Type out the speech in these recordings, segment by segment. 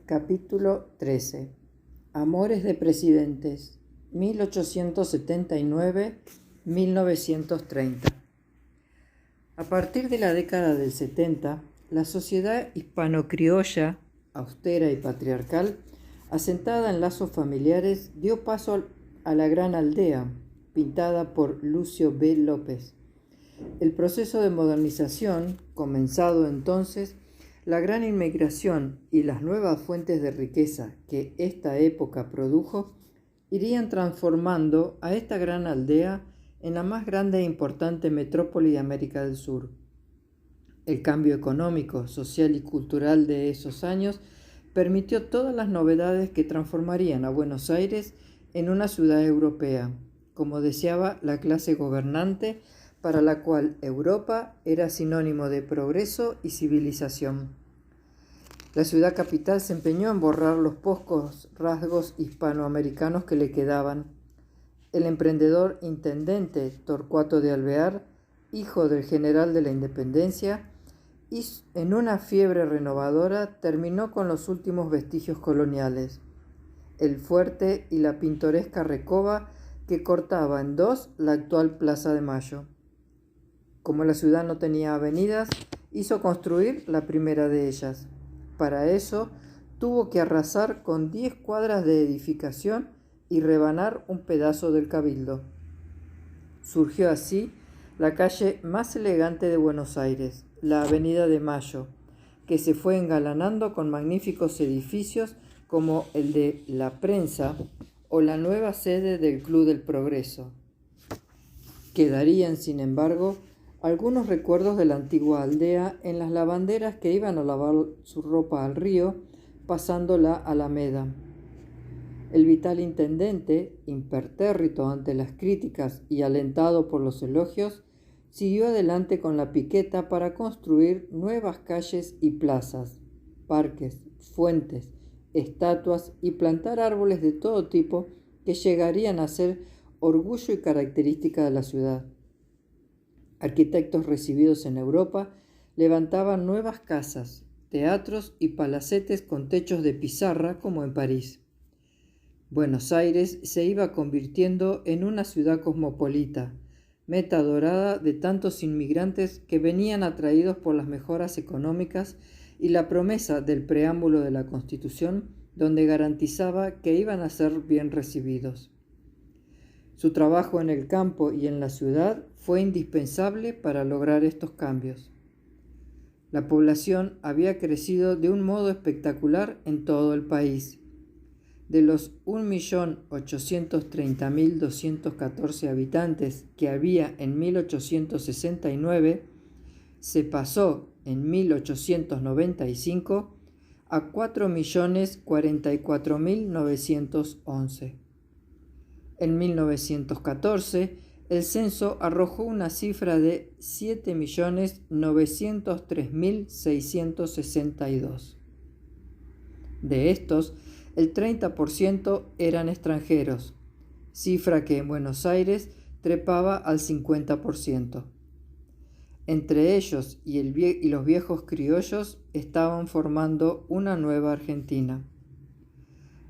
Capítulo 13. Amores de presidentes, 1879-1930. A partir de la década del 70, la sociedad hispano-criolla, austera y patriarcal, asentada en lazos familiares, dio paso a la gran aldea, pintada por Lucio B. López. El proceso de modernización, comenzado entonces, la gran inmigración y las nuevas fuentes de riqueza que esta época produjo, irían transformando a esta gran aldea en la más grande e importante metrópoli de América del Sur. El cambio económico, social y cultural de esos años permitió todas las novedades que transformarían a Buenos Aires en una ciudad europea, como deseaba la clase gobernante, para la cual Europa era sinónimo de progreso y civilización. La ciudad capital se empeñó en borrar los pocos rasgos hispanoamericanos que le quedaban. El emprendedor intendente Torcuato de Alvear, hijo del general de la Independencia, y en una fiebre renovadora terminó con los últimos vestigios coloniales, el fuerte y la pintoresca Recoba que cortaba en dos la actual Plaza de Mayo. Como la ciudad no tenía avenidas, hizo construir la primera de ellas. Para eso, tuvo que arrasar con 10 cuadras de edificación y rebanar un pedazo del Cabildo. Surgió así la calle más elegante de Buenos Aires, la Avenida de Mayo, que se fue engalanando con magníficos edificios como el de La Prensa o la nueva sede del Club del Progreso. Quedarían, sin embargo, algunos recuerdos de la antigua aldea en las lavanderas que iban a lavar su ropa al río, pasando la Alameda. El vital intendente, impertérrito ante las críticas y alentado por los elogios, siguió adelante con la piqueta para construir nuevas calles y plazas, parques, fuentes, estatuas y plantar árboles de todo tipo que llegarían a ser orgullo y característica de la ciudad. Arquitectos recibidos en Europa levantaban nuevas casas, teatros y palacetes con techos de pizarra como en París. Buenos Aires se iba convirtiendo en una ciudad cosmopolita, meta dorada de tantos inmigrantes que venían atraídos por las mejoras económicas y la promesa del preámbulo de la Constitución, donde garantizaba que iban a ser bien recibidos. Su trabajo en el campo y en la ciudad fue indispensable para lograr estos cambios. La población había crecido de un modo espectacular en todo el país. De los 1.830.214 habitantes que había en 1869, se pasó en 1895 a 4.044.911. En 1914, el censo arrojó una cifra de 7.903.662. De estos, el 30% eran extranjeros, cifra que en Buenos Aires trepaba al 50%. Entre ellos y los viejos criollos estaban formando una nueva Argentina.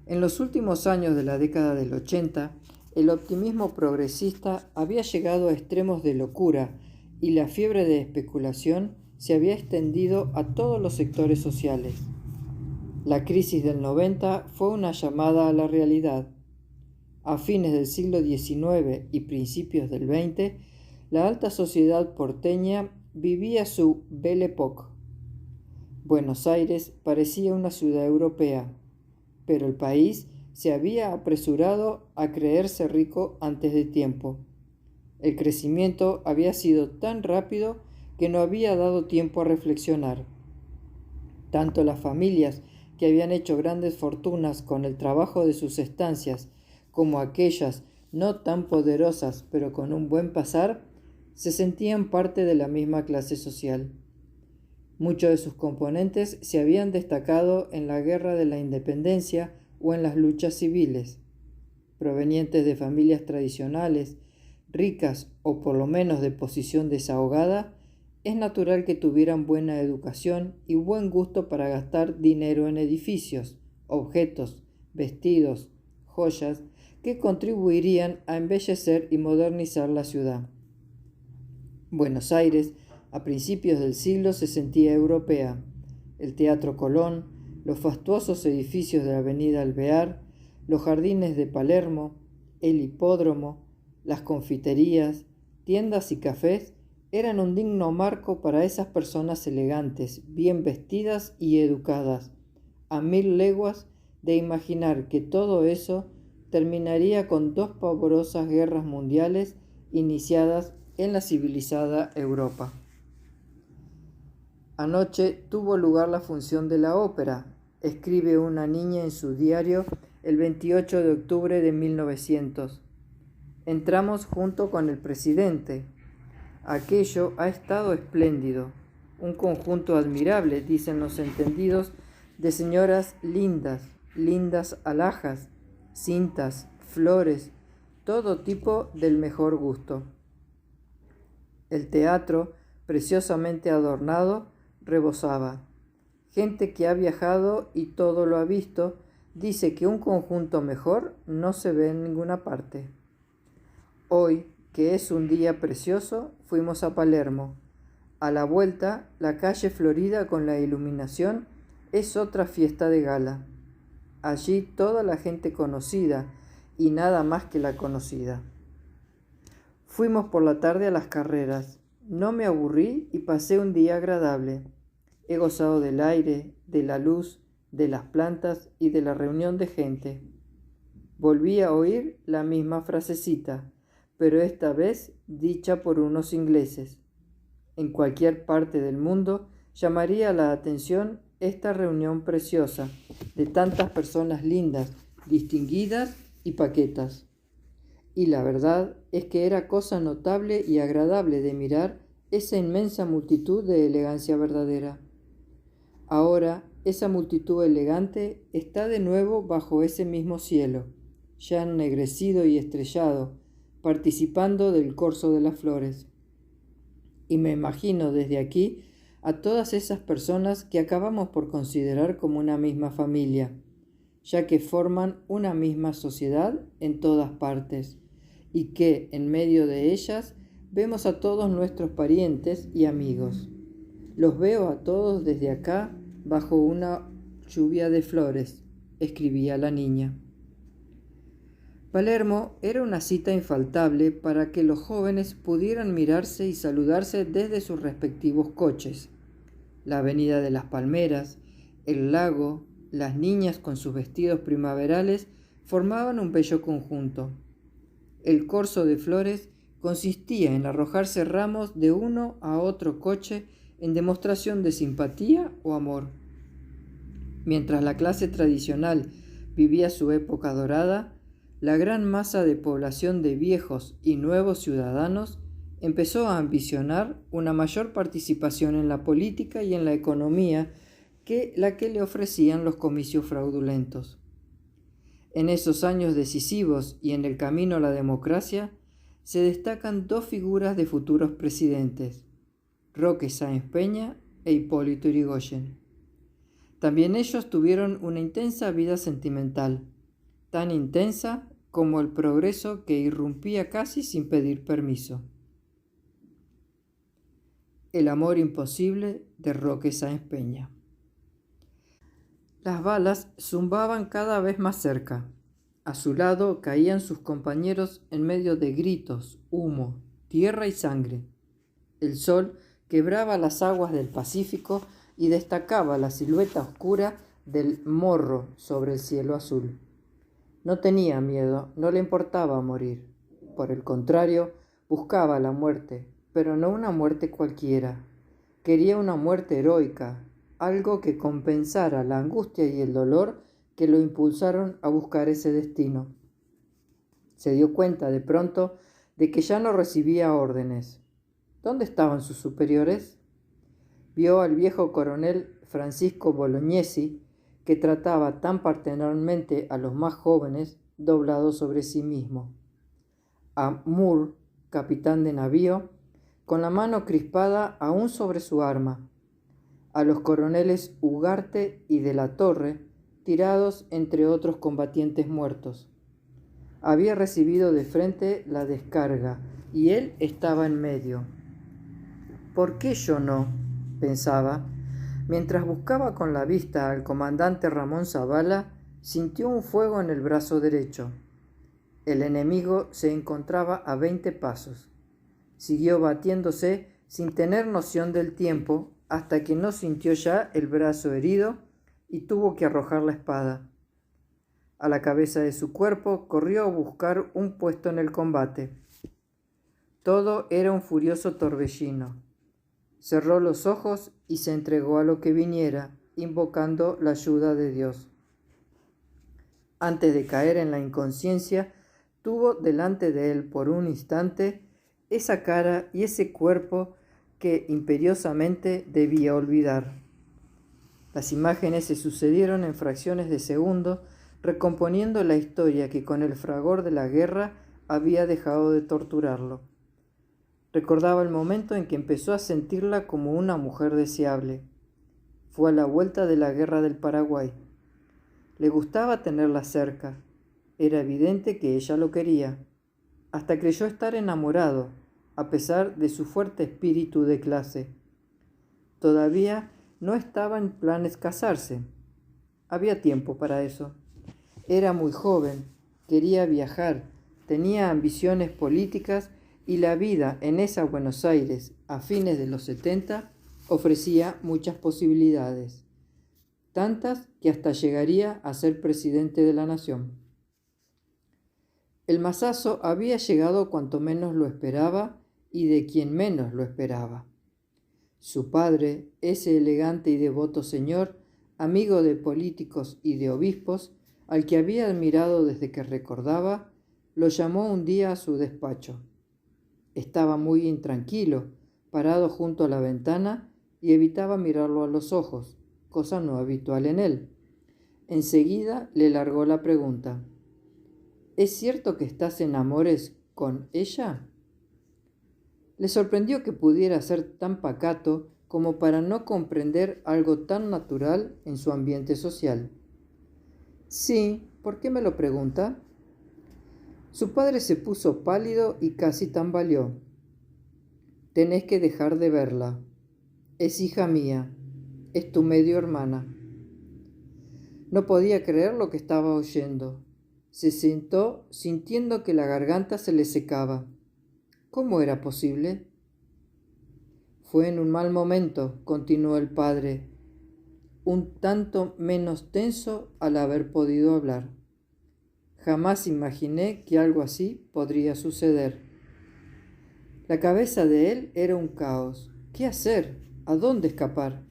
En los últimos años de la década del 80, el optimismo progresista había llegado a extremos de locura y la fiebre de especulación se había extendido a todos los sectores sociales. La crisis del 90 fue una llamada a la realidad. A fines del siglo XIX y principios del XX, la alta sociedad porteña vivía su Belle Époque. Buenos Aires parecía una ciudad europea, pero el país se había apresurado a creerse rico antes de tiempo. El crecimiento había sido tan rápido que no había dado tiempo a reflexionar. Tanto las familias que habían hecho grandes fortunas con el trabajo de sus estancias, como aquellas no tan poderosas pero con un buen pasar, se sentían parte de la misma clase social. Muchos de sus componentes se habían destacado en la Guerra de la Independencia o en las luchas civiles. Provenientes de familias tradicionales, ricas o por lo menos de posición desahogada, es natural que tuvieran buena educación y buen gusto para gastar dinero en edificios, objetos, vestidos, joyas, que contribuirían a embellecer y modernizar la ciudad. Buenos Aires, a principios del siglo, se sentía europea. El Teatro Colón, los fastuosos edificios de la Avenida Alvear, los jardines de Palermo, el hipódromo, las confiterías, tiendas y cafés eran un digno marco para esas personas elegantes, bien vestidas y educadas, a 1000 leguas de imaginar que todo eso terminaría con 2 pavorosas guerras mundiales iniciadas en la civilizada Europa. Anoche tuvo lugar la función de la ópera, escribe una niña en su diario el 28 de octubre de 1900. Entramos junto con el presidente. Aquello ha estado espléndido. Un conjunto admirable, dicen los entendidos, de señoras lindas, lindas alhajas, cintas, flores, todo tipo del mejor gusto. El teatro, preciosamente adornado, rebosaba. Gente que ha viajado y todo lo ha visto, dice que un conjunto mejor no se ve en ninguna parte. Hoy, que es un día precioso, fuimos a Palermo. A la vuelta, la calle florida con la iluminación es otra fiesta de gala. Allí toda la gente conocida y nada más que la conocida. Fuimos por la tarde a las carreras. No me aburrí y pasé un día agradable. He gozado del aire, de la luz, de las plantas y de la reunión de gente. Volví a oír la misma frasecita, pero esta vez dicha por unos ingleses. En cualquier parte del mundo llamaría la atención esta reunión preciosa de tantas personas lindas, distinguidas y paquetas. Y la verdad es que era cosa notable y agradable de mirar esa inmensa multitud de elegancia verdadera. Ahora esa multitud elegante está de nuevo bajo ese mismo cielo, ya ennegrecido y estrellado, participando del corso de las flores. Y me imagino desde aquí a todas esas personas que acabamos por considerar como una misma familia, ya que forman una misma sociedad en todas partes, y que en medio de ellas vemos a todos nuestros parientes y amigos. Los veo a todos desde acá bajo una lluvia de flores, escribía la niña. Palermo era una cita infaltable para que los jóvenes pudieran mirarse y saludarse desde sus respectivos coches. La avenida de las Palmeras, el lago, las niñas con sus vestidos primaverales formaban un bello conjunto. El corso de flores consistía en arrojarse ramos de uno a otro coche en demostración de simpatía o amor. Mientras la clase tradicional vivía su época dorada, la gran masa de población de viejos y nuevos ciudadanos empezó a ambicionar una mayor participación en la política y en la economía que la que le ofrecían los comicios fraudulentos. En esos años decisivos y en el camino a la democracia se destacan 2 figuras de futuros presidentes, Roque Sáenz Peña e Hipólito Yrigoyen. También ellos tuvieron una intensa vida sentimental, tan intensa como el progreso que irrumpía casi sin pedir permiso. El amor imposible de Roque Sáenz Peña. Las balas zumbaban cada vez más cerca. A su lado caían sus compañeros en medio de gritos, humo, tierra y sangre. El sol quebraba las aguas del Pacífico y destacaba la silueta oscura del Morro sobre el cielo azul. No tenía miedo, no le importaba morir. Por el contrario, buscaba la muerte, pero no una muerte cualquiera. Quería una muerte heroica, algo que compensara la angustia y el dolor que lo impulsaron a buscar ese destino. Se dio cuenta de pronto de que ya no recibía órdenes. ¿Dónde estaban sus superiores? Vio al viejo coronel Francisco Bolognesi, que trataba tan paternalmente a los más jóvenes, doblado sobre sí mismo. A Moore, capitán de navío, con la mano crispada aún sobre su arma. A los coroneles Ugarte y de la Torre, tirados entre otros combatientes muertos. Había recibido de frente la descarga y él estaba en medio. ¿Por qué yo no?, pensaba. Mientras buscaba con la vista al comandante Ramón Zavala, sintió un fuego en el brazo derecho. El enemigo se encontraba a 20 pasos. Siguió batiéndose sin tener noción del tiempo hasta que no sintió ya el brazo herido y tuvo que arrojar la espada. A la cabeza de su cuerpo corrió a buscar un puesto en el combate. Todo era un furioso torbellino. Cerró los ojos y se entregó a lo que viniera, invocando la ayuda de Dios. Antes de caer en la inconsciencia, tuvo delante de él por un instante esa cara y ese cuerpo que imperiosamente debía olvidar. Las imágenes se sucedieron en fracciones de segundo, recomponiendo la historia que con el fragor de la guerra había dejado de torturarlo. Recordaba el momento en que empezó a sentirla como una mujer deseable. Fue a la vuelta de la guerra del Paraguay. Le gustaba tenerla cerca. Era evidente que ella lo quería. Hasta creyó estar enamorado, a pesar de su fuerte espíritu de clase. Todavía no estaba en planes casarse. Había tiempo para eso. Era muy joven, quería viajar, tenía ambiciones políticas y la vida en esa Buenos Aires a fines de los 70 ofrecía muchas posibilidades, tantas que hasta llegaría a ser presidente de la nación. El mazazo había llegado cuanto menos lo esperaba y de quien menos lo esperaba. Su padre, ese elegante y devoto señor, amigo de políticos y de obispos, al que había admirado desde que recordaba, lo llamó un día a su despacho. Estaba muy intranquilo, parado junto a la ventana y evitaba mirarlo a los ojos, cosa no habitual en él. Enseguida le largó la pregunta: ¿Es cierto que estás en amores con ella? Le sorprendió que pudiera ser tan pacato como para no comprender algo tan natural en su ambiente social. Sí, ¿por qué me lo pregunta? Su padre se puso pálido y casi tambaleó. Tenés que dejar de verla. Es hija mía. Es tu medio hermana. No podía creer lo que estaba oyendo. Se sentó sintiendo que la garganta se le secaba. ¿Cómo era posible? Fue en un mal momento, continuó el padre, un tanto menos tenso al haber podido hablar. Jamás imaginé que algo así podría suceder. La cabeza de él era un caos. ¿Qué hacer? ¿A dónde escapar?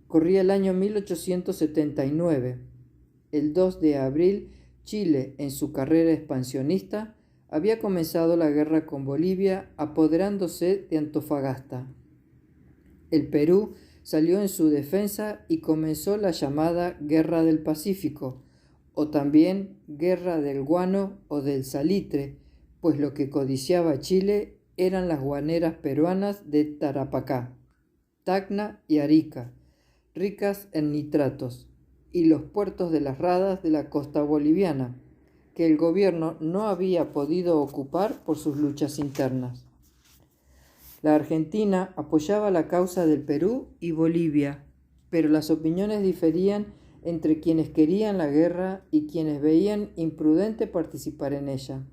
Corría el año 1879. El 2 de abril, Chile, en su carrera expansionista, había comenzado la guerra con Bolivia, apoderándose de Antofagasta. El Perú salió en su defensa y comenzó la llamada Guerra del Pacífico, o también Guerra del Guano o del Salitre, pues lo que codiciaba Chile eran las guaneras peruanas de Tarapacá, Tacna y Arica, ricas en nitratos, y los puertos de las Radas de la costa boliviana, que el gobierno no había podido ocupar por sus luchas internas. La Argentina apoyaba la causa del Perú y Bolivia, pero las opiniones diferían entre quienes querían la guerra y quienes veían imprudente participar en ella.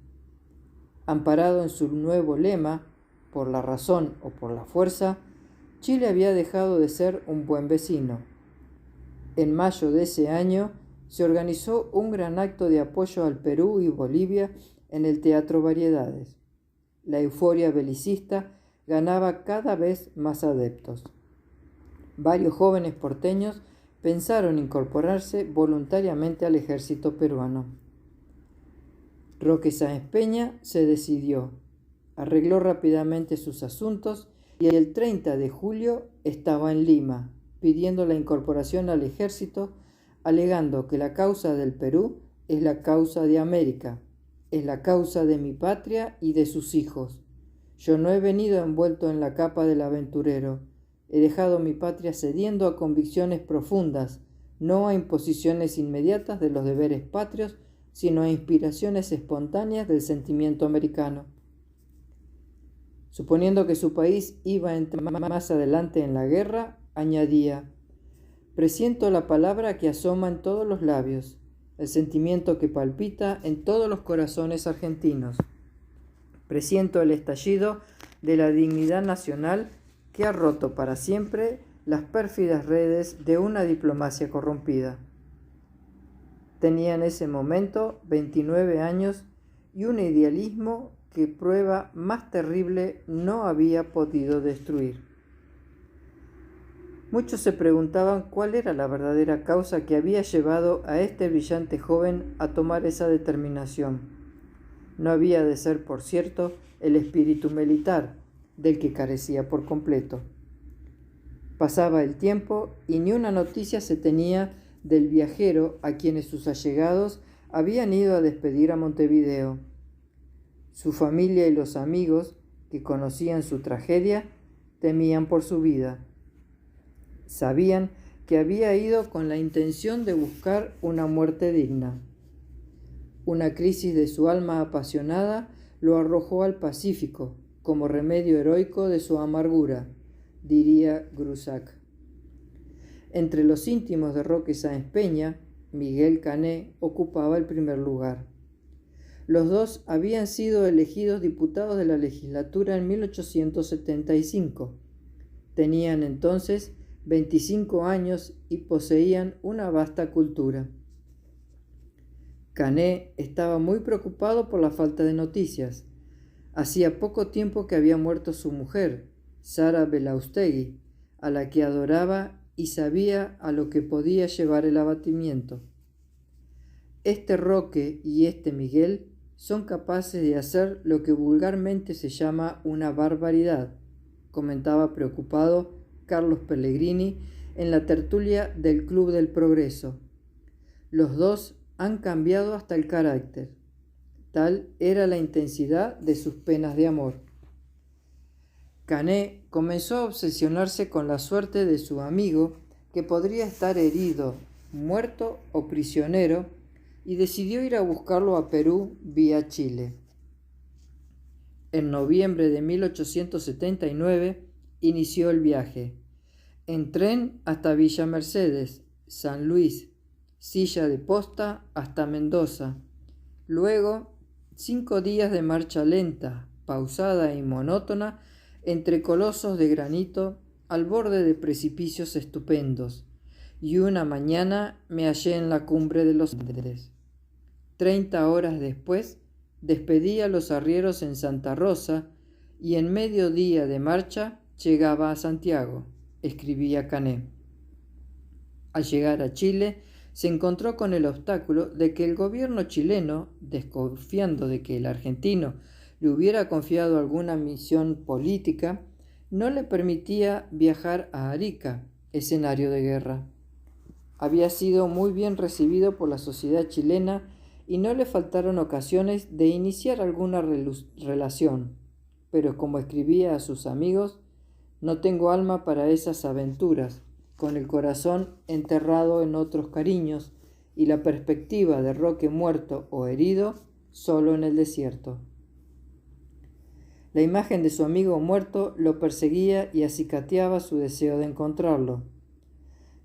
Amparado en su nuevo lema, por la razón o por la fuerza, Chile había dejado de ser un buen vecino. En mayo de ese año se organizó un gran acto de apoyo al Perú y Bolivia en el Teatro Variedades. La euforia belicista ganaba cada vez más adeptos. Varios jóvenes porteños pensaron incorporarse voluntariamente al ejército peruano. Roque Sáenz Peña se decidió, arregló rápidamente sus asuntos y el 30 de julio estaba en Lima, pidiendo la incorporación al ejército, alegando que la causa del Perú es la causa de América, es la causa de mi patria y de sus hijos. Yo no he venido envuelto en la capa del aventurero, he dejado mi patria cediendo a convicciones profundas, no a imposiciones inmediatas de los deberes patrios, sino a inspiraciones espontáneas del sentimiento americano. Suponiendo que su país iba a entrar más adelante en la guerra, añadía: presiento la palabra que asoma en todos los labios, el sentimiento que palpita en todos los corazones argentinos. Presiento el estallido de la dignidad nacional que ha roto para siempre las pérfidas redes de una diplomacia corrompida. Tenía en ese momento 29 años y un idealismo que prueba más terrible no había podido destruir. Muchos se preguntaban cuál era la verdadera causa que había llevado a este brillante joven a tomar esa determinación. No había de ser, por cierto, el espíritu militar, del que carecía por completo. Pasaba el tiempo y ni una noticia se tenía del viajero a quienes sus allegados habían ido a despedir a Montevideo. Su familia y los amigos que conocían su tragedia temían por su vida. Sabían que había ido con la intención de buscar una muerte digna. Una crisis de su alma apasionada lo arrojó al Pacífico como remedio heroico de su amargura, diría Grusac. Entre los íntimos de Roque Sáenz Peña, Miguel Cané ocupaba el primer lugar. Los dos habían sido elegidos diputados de la legislatura en 1875. Tenían entonces 25 años y poseían una vasta cultura. Cané estaba muy preocupado por la falta de noticias. Hacía poco tiempo que había muerto su mujer, Sara Belaustegui, a la que adoraba y sabía a lo que podía llevar el abatimiento. Este Roque y este Miguel son capaces de hacer lo que vulgarmente se llama una barbaridad, comentaba preocupado Carlos Pellegrini en la tertulia del Club del Progreso. Los dos han cambiado hasta el carácter. Tal era la intensidad de sus penas de amor. Cané comenzó a obsesionarse con la suerte de su amigo, que podría estar herido, muerto o prisionero, y decidió ir a buscarlo a Perú vía Chile. En noviembre de 1879 inició el viaje, en tren hasta Villa Mercedes, San Luis, silla de posta hasta Mendoza. Luego, 5 días de marcha lenta, pausada y monótona, entre colosos de granito, al borde de precipicios estupendos, y una mañana me hallé en la cumbre de los Andes. 30 horas después, despedí a los arrieros en Santa Rosa, y en medio día de marcha llegaba a Santiago, escribía Cané. Al llegar a Chile, se encontró con el obstáculo de que el gobierno chileno, desconfiando de que el argentino le hubiera confiado alguna misión política, no le permitía viajar a Arica, escenario de guerra. Había sido muy bien recibido por la sociedad chilena y no le faltaron ocasiones de iniciar alguna relación, pero como escribía a sus amigos, no tengo alma para esas aventuras, con el corazón enterrado en otros cariños y la perspectiva de Roque muerto o herido solo en el desierto. La imagen de su amigo muerto lo perseguía y acicateaba su deseo de encontrarlo.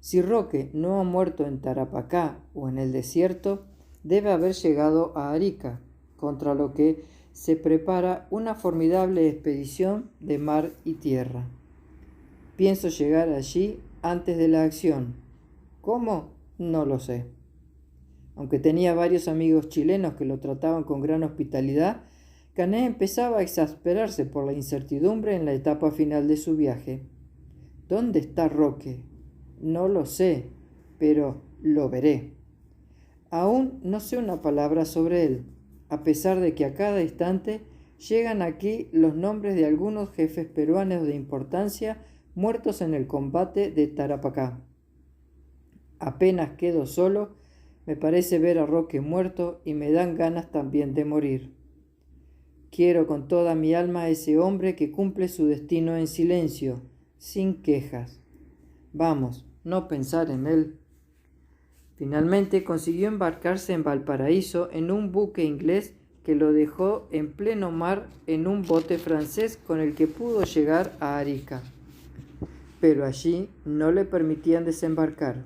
Si Roque no ha muerto en Tarapacá o en el desierto, debe haber llegado a Arica, contra lo que se prepara una formidable expedición de mar y tierra. Pienso llegar allí antes de la acción. ¿Cómo? No lo sé. Aunque tenía varios amigos chilenos que lo trataban con gran hospitalidad, Cané empezaba a exasperarse por la incertidumbre en la etapa final de su viaje. ¿Dónde está Roque? No lo sé, pero lo veré. Aún no sé una palabra sobre él, a pesar de que a cada instante llegan aquí los nombres de algunos jefes peruanos de importancia muertos en el combate de Tarapacá. Apenas quedo solo, me parece ver a Roque muerto y me dan ganas también de morir. Quiero con toda mi alma a ese hombre que cumple su destino en silencio, sin quejas. Vamos, no pensar en él. Finalmente consiguió embarcarse en Valparaíso en un buque inglés que lo dejó en pleno mar en un bote francés con el que pudo llegar a Arica. Pero allí no le permitían desembarcar.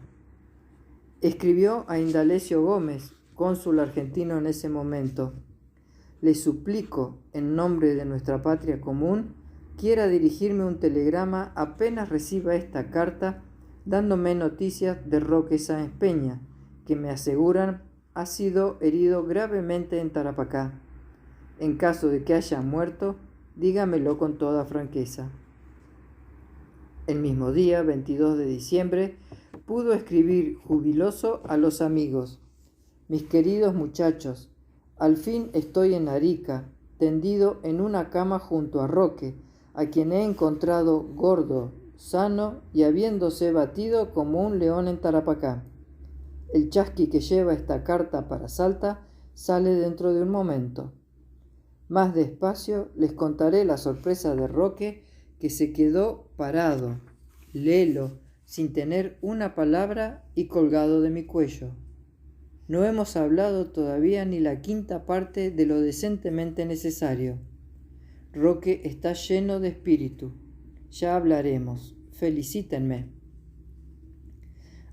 Escribió a Indalecio Gómez, cónsul argentino en ese momento: «Le suplico, en nombre de nuestra patria común, quiera dirigirme un telegrama apenas reciba esta carta, dándome noticias de Roque Sáenz Peña, que me aseguran ha sido herido gravemente en Tarapacá. En caso de que haya muerto, dígamelo con toda franqueza». El mismo día, 22 de diciembre, pudo escribir jubiloso a los amigos: «Mis queridos muchachos, al fin estoy en Arica, tendido en una cama junto a Roque, a quien he encontrado gordo, sano y habiéndose batido como un león en Tarapacá. El chasqui que lleva esta carta para Salta sale dentro de un momento. Más despacio les contaré la sorpresa de Roque, que se quedó parado, lelo, sin tener una palabra y colgado de mi cuello. No hemos hablado todavía ni la quinta parte de lo decentemente necesario. Roque está lleno de espíritu. Ya hablaremos. Felicítenme».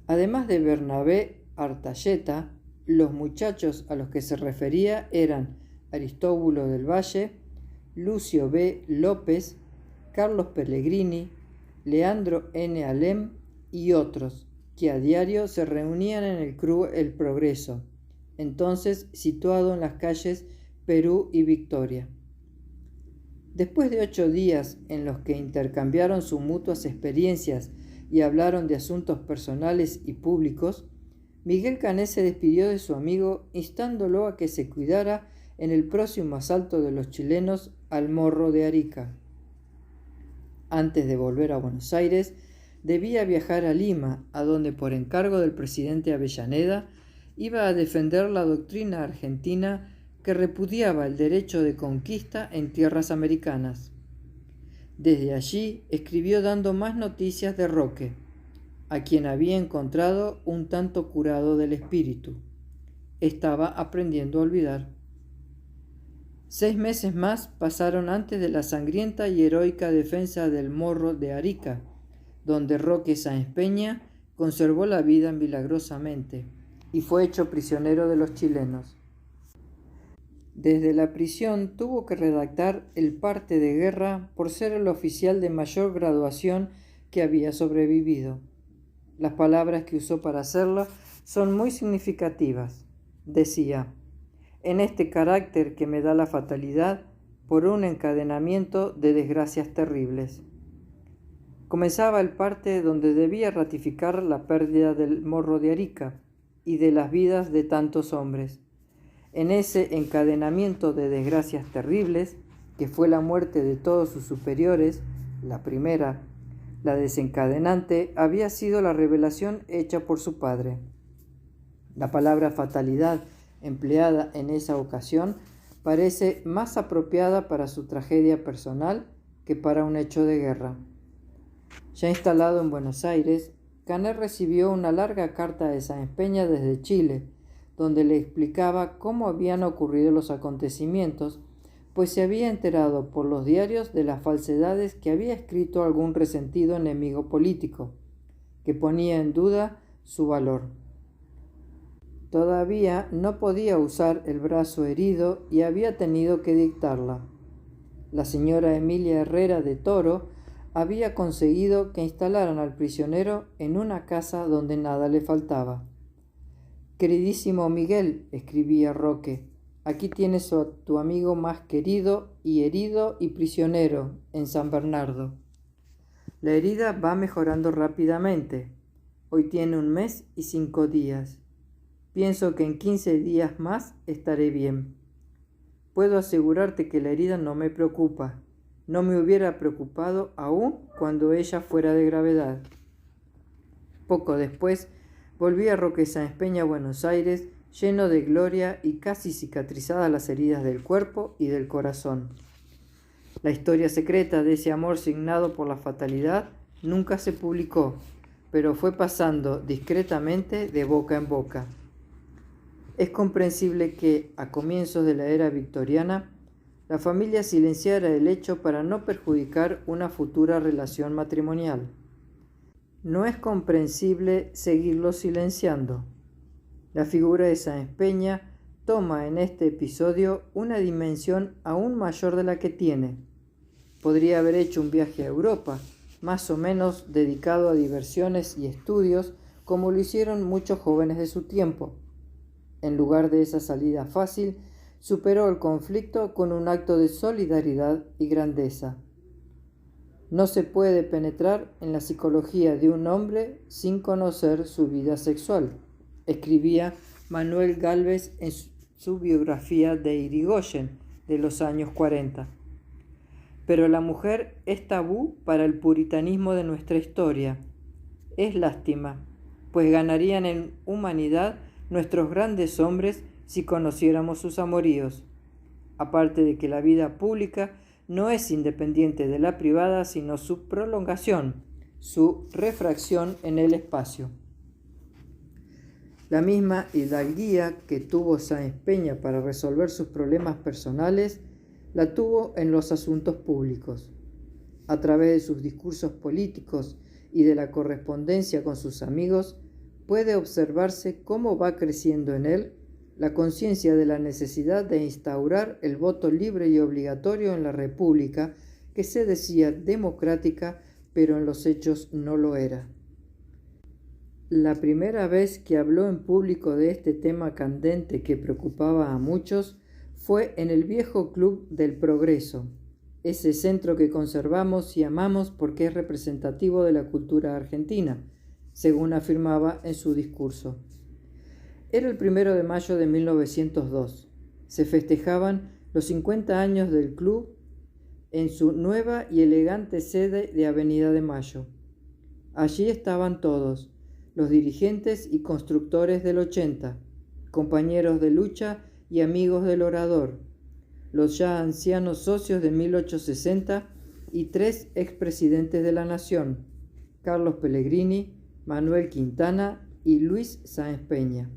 Además de Bernabé Artayeta, los muchachos a los que se refería eran Aristóbulo del Valle, Lucio B. López, Carlos Pellegrini, Leandro N. Alem y otros, que a diario se reunían en el CRU El Progreso, entonces situado en las calles Perú y Victoria. Después de 8 días en los que intercambiaron sus mutuas experiencias y hablaron de asuntos personales y públicos, Miguel Cané se despidió de su amigo instándolo a que se cuidara en el próximo asalto de los chilenos al Morro de Arica. Antes de volver a Buenos Aires, debía viajar a Lima, a donde por encargo del presidente Avellaneda iba a defender la doctrina argentina que repudiaba el derecho de conquista en tierras americanas. Desde allí escribió dando más noticias de Roque, a quien había encontrado un tanto curado del espíritu. Estaba aprendiendo a olvidar. 6 meses más pasaron antes de la sangrienta y heroica defensa del Morro de Arica, donde Roque Sáenz Peña conservó la vida milagrosamente y fue hecho prisionero de los chilenos. Desde la prisión tuvo que redactar el parte de guerra por ser el oficial de mayor graduación que había sobrevivido. Las palabras que usó para hacerlo son muy significativas. Decía: «En este carácter que me da la fatalidad por un encadenamiento de desgracias terribles». Comenzaba el parte donde debía ratificar la pérdida del Morro de Arica y de las vidas de tantos hombres. En ese encadenamiento de desgracias terribles, que fue la muerte de todos sus superiores, la primera, la desencadenante, había sido la revelación hecha por su padre. La palabra fatalidad empleada en esa ocasión parece más apropiada para su tragedia personal que para un hecho de guerra. Ya instalado en Buenos Aires, Cané recibió una larga carta de Sáenz Peña desde Chile, donde le explicaba cómo habían ocurrido los acontecimientos, pues se había enterado por los diarios de las falsedades que había escrito algún resentido enemigo político, que ponía en duda su valor. Todavía no podía usar el brazo herido y había tenido que dictarla. La señora Emilia Herrera de Toro había conseguido que instalaran al prisionero en una casa donde nada le faltaba. «Queridísimo Miguel», escribía Roque, «aquí tienes a tu amigo más querido y herido y prisionero en San Bernardo. La herida va mejorando rápidamente. Hoy tiene 1 mes y 5 días. Pienso que en 15 días más estaré bien. Puedo asegurarte que la herida no me preocupa. No me hubiera preocupado aún cuando ella fuera de gravedad». Poco después volví a Roque Sáenz Peña a Buenos Aires, lleno de gloria y casi cicatrizadas las heridas del cuerpo y del corazón. La historia secreta de ese amor signado por la fatalidad nunca se publicó, pero fue pasando discretamente de boca en boca. Es comprensible que, a comienzos de la era victoriana, la familia silenciara el hecho para no perjudicar una futura relación matrimonial. No es comprensible seguirlo silenciando. La figura de Sáenz Peña toma en este episodio una dimensión aún mayor de la que tiene. Podría haber hecho un viaje a Europa, más o menos dedicado a diversiones y estudios, como lo hicieron muchos jóvenes de su tiempo. En lugar de esa salida fácil, superó el conflicto con un acto de solidaridad y grandeza. No se puede penetrar en la psicología de un hombre sin conocer su vida sexual, escribía Manuel Gálvez en su biografía de Irigoyen de los años 40. Pero la mujer es tabú para el puritanismo de nuestra historia. Es lástima, pues ganarían en humanidad nuestros grandes hombres si conociéramos sus amoríos. Aparte de que la vida pública no es independiente de la privada, sino su prolongación, su refracción en el espacio. La misma hidalguía que tuvo Sáenz Peña para resolver sus problemas personales, la tuvo en los asuntos públicos. A través de sus discursos políticos y de la correspondencia con sus amigos, puede observarse cómo va creciendo en él la conciencia de la necesidad de instaurar el voto libre y obligatorio en la República, que se decía democrática, pero en los hechos no lo era. La primera vez que habló en público de este tema candente que preocupaba a muchos fue en el viejo Club del Progreso, ese centro que conservamos y amamos porque es representativo de la cultura argentina, según afirmaba en su discurso. Era el 1 de mayo de 1902. Se festejaban los 50 años del club en su nueva y elegante sede de Avenida de Mayo. Allí estaban todos, los dirigentes y constructores del 80, compañeros de lucha y amigos del orador, los ya ancianos socios de 1860 y 3 expresidentes de la Nación, Carlos Pellegrini, Manuel Quintana y Luis Sáenz Peña.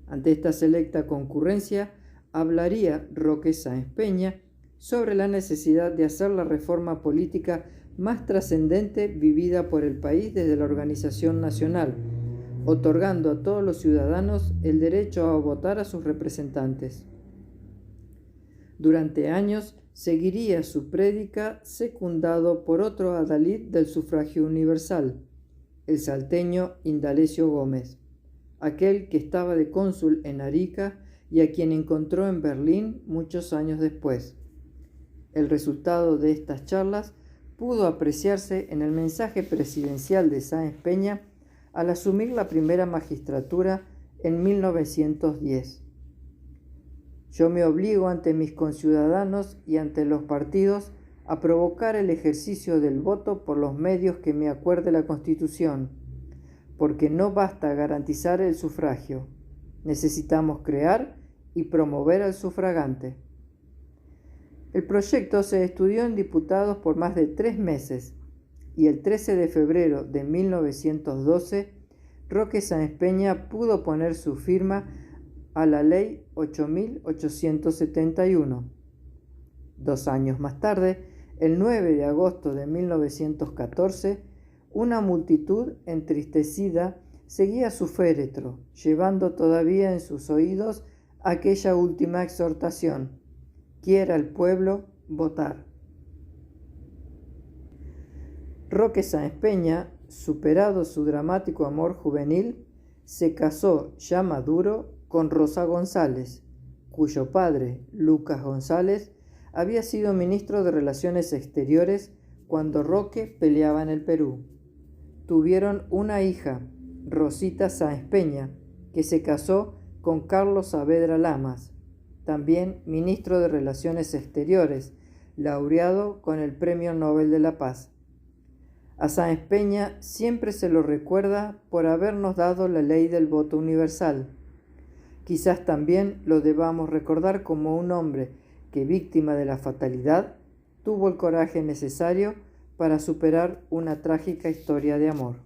Ante esta selecta concurrencia, hablaría Roque Sáenz Peña sobre la necesidad de hacer la reforma política más trascendente vivida por el país desde la organización nacional, otorgando a todos los ciudadanos el derecho a votar a sus representantes. Durante años seguiría su prédica secundado por otro adalid del sufragio universal, el salteño Indalecio Gómez, aquel que estaba de cónsul en Arica y a quien encontró en Berlín muchos años después. El resultado de estas charlas pudo apreciarse en el mensaje presidencial de Sáenz Peña al asumir la primera magistratura en 1910. Yo me obligo ante mis conciudadanos y ante los partidos a provocar el ejercicio del voto por los medios que me acuerde la Constitución, porque no basta garantizar el sufragio, necesitamos crear y promover al sufragante. El proyecto se estudió en diputados por más de 3 meses y el 13 de febrero de 1912, Roque Sáenz Peña pudo poner su firma a la Ley 8.871. 2 años más tarde, el 9 de agosto de 1914, una multitud entristecida seguía su féretro, llevando todavía en sus oídos aquella última exhortación: quiera el pueblo votar. Roque Sáenz Peña, superado su dramático amor juvenil, se casó ya maduro con Rosa González, cuyo padre, Lucas González, había sido ministro de Relaciones Exteriores cuando Roque peleaba en el Perú. Tuvieron una hija, Rosita Sáenz Peña, que se casó con Carlos Saavedra Lamas, también ministro de Relaciones Exteriores, laureado con el Premio Nobel de la Paz. A Sáenz Peña siempre se lo recuerda por habernos dado la ley del voto universal. Quizás también lo debamos recordar como un hombre que, víctima de la fatalidad, tuvo el coraje necesario para superar una trágica historia de amor.